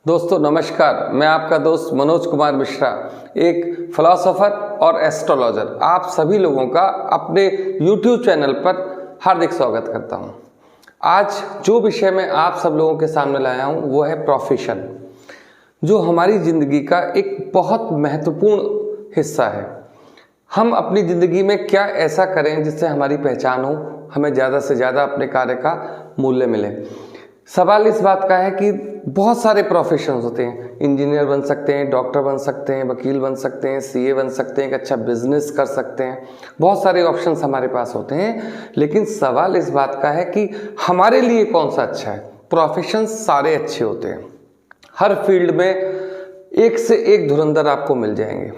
दोस्तों नमस्कार, मैं आपका दोस्त मनोज कुमार मिश्रा, एक फिलोसोफर और एस्ट्रोलॉजर आप सभी लोगों का अपने YouTube चैनल पर हार्दिक स्वागत करता हूं। आज जो विषय मैं आप सब लोगों के सामने लाया हूं वो है प्रोफेशन, जो हमारी ज़िंदगी का एक बहुत महत्वपूर्ण हिस्सा है। हम अपनी ज़िंदगी में क्या ऐसा करें जिससे हमारी पहचान हो, हमें ज़्यादा से ज़्यादा अपने कार्य का मूल्य मिले। सवाल इस बात का है कि बहुत सारे प्रोफेशंस होते हैं। इंजीनियर बन सकते हैं, डॉक्टर बन सकते हैं, वकील बन सकते हैं, सीए बन सकते हैं, एक अच्छा बिजनेस कर सकते हैं। बहुत सारे ऑप्शंस हमारे पास होते हैं, लेकिन सवाल इस बात का है कि हमारे लिए कौन सा अच्छा है। प्रोफेशंस सारे अच्छे होते हैं, हर फील्ड में एक से एक धुरंधर आपको मिल जाएंगे,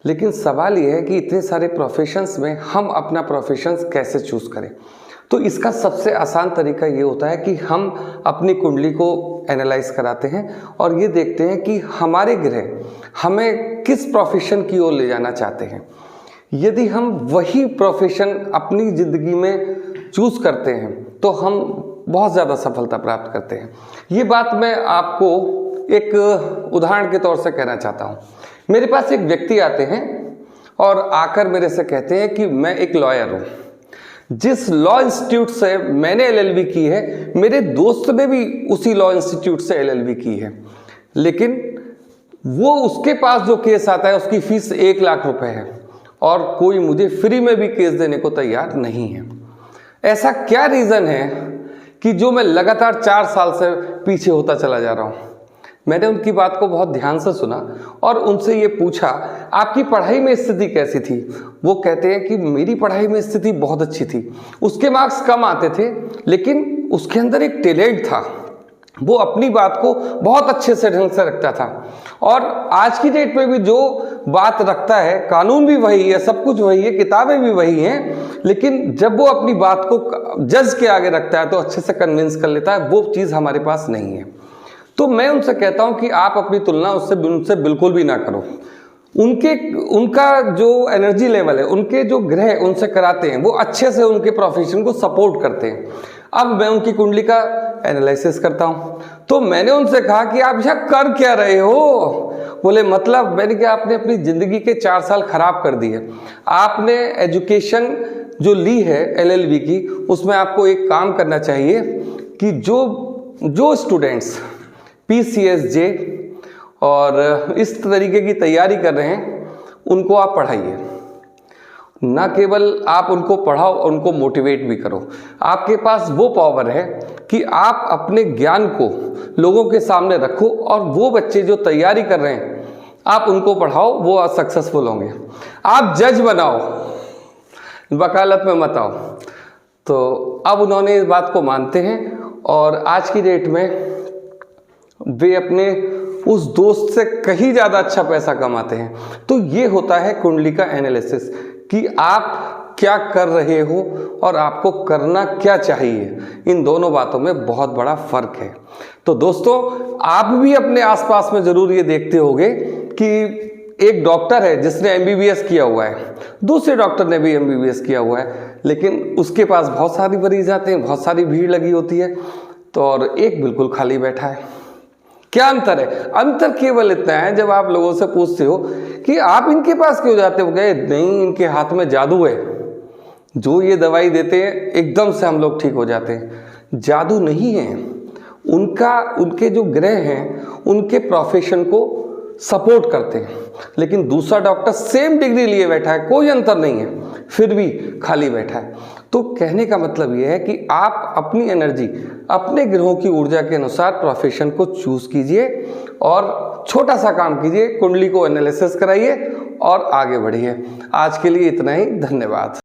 लेकिन सवाल यह है कि इतने सारे प्रोफेशंस में हम अपना प्रोफेशंस कैसे चूज़ करें। तो इसका सबसे आसान तरीका ये होता है कि हम अपनी कुंडली को एनालाइज कराते हैं और ये देखते हैं कि हमारे ग्रह हमें किस प्रोफेशन की ओर ले जाना चाहते हैं। यदि हम वही प्रोफेशन अपनी ज़िंदगी में चूज़ करते हैं तो हम बहुत ज़्यादा सफलता प्राप्त करते हैं। ये बात मैं आपको एक उदाहरण के तौर से कहना चाहता हूँ। मेरे पास एक व्यक्ति आते हैं और आकर मेरे से कहते हैं कि मैं एक लॉयर हूँ। जिस लॉ इंस्टीट्यूट से मैंने एलएलबी की है, मेरे दोस्त ने भी उसी लॉ इंस्टीट्यूट से एलएलबी की है, लेकिन वो उसके पास जो केस आता है उसकी फीस 1 लाख रुपए है और कोई मुझे फ्री में भी केस देने को तैयार नहीं है। ऐसा क्या रीज़न है कि जो मैं लगातार 4 साल से पीछे होता चला जा रहा हूँ। मैंने उनकी बात को बहुत ध्यान से सुना और उनसे ये पूछा, आपकी पढ़ाई में स्थिति कैसी थी। वो कहते हैं कि मेरी पढ़ाई में स्थिति बहुत अच्छी थी, उसके मार्क्स कम आते थे, लेकिन उसके अंदर एक टैलेंट था। वो अपनी बात को बहुत अच्छे से ढंग से रखता था और आज की डेट में भी जो बात रखता है, कानून भी वही है, सब कुछ वही है, किताबें भी वही हैं, लेकिन जब वो अपनी बात को जज के आगे रखता है तो अच्छे से कन्विंस कर लेता है। वो चीज़ हमारे पास नहीं है। तो मैं उनसे कहता हूं कि आप अपनी तुलना उनसे बिल्कुल भी ना करो। उनका जो एनर्जी लेवल है, उनके जो ग्रह उनसे कराते हैं, वो अच्छे से उनके प्रोफेशन को सपोर्ट करते हैं। अब मैं उनकी कुंडली का एनालिसिस करता हूं, तो मैंने उनसे कहा कि आप यहाँ कर क्या रहे हो। बोले मतलब। मैंने कहा आपने अपनी ज़िंदगी के 4 साल खराब कर दिए। आपने एजुकेशन जो ली है एलएलबी की, उसमें आपको एक काम करना चाहिए कि जो स्टूडेंट्स PCSJ और इस तरीके की तैयारी कर रहे हैं उनको आप पढ़ाइए। ना केवल आप उनको पढ़ाओ, उनको मोटिवेट भी करो। आपके पास वो पावर है कि आप अपने ज्ञान को लोगों के सामने रखो और वो बच्चे जो तैयारी कर रहे हैं आप उनको पढ़ाओ, वो सक्सेसफुल होंगे। आप जज बनाओ, वकालत में मत आओ। तो अब उन्होंने इस बात को मानते हैं और आज की डेट में वे अपने उस दोस्त से कहीं ज़्यादा अच्छा पैसा कमाते हैं। तो ये होता है कुंडली का एनालिसिस कि आप क्या कर रहे हो और आपको करना क्या चाहिए। इन दोनों बातों में बहुत बड़ा फर्क है। तो दोस्तों, आप भी अपने आसपास में ज़रूर ये देखते होंगे कि एक डॉक्टर है जिसने MBBS किया हुआ है, दूसरे डॉक्टर ने भी MBBS किया हुआ है, लेकिन उसके पास बहुत सारी मरीज आते हैं, बहुत सारी भीड़ लगी होती है, तो और एक बिल्कुल खाली बैठा है। क्या अंतर है? अंतर केवल इतना है, जब आप लोगों से पूछते हो कि आप इनके पास क्यों जाते हो, गए नहीं, इनके हाथ में जादू है, जो ये दवाई देते हैं एकदम से हम लोग ठीक हो जाते हैं। जादू नहीं है, उनके जो ग्रह हैं उनके प्रोफेशन को सपोर्ट करते हैं। लेकिन दूसरा डॉक्टर सेम डिग्री लिए बैठा है, कोई अंतर नहीं है, फिर भी खाली बैठा है। तो कहने का मतलब यह है कि आप अपनी एनर्जी, अपने ग्रहों की ऊर्जा के अनुसार प्रोफेशन को चूज कीजिए और छोटा सा काम कीजिए, कुंडली को एनालिसिस कराइए और आगे बढ़िए। आज के लिए इतना ही, धन्यवाद।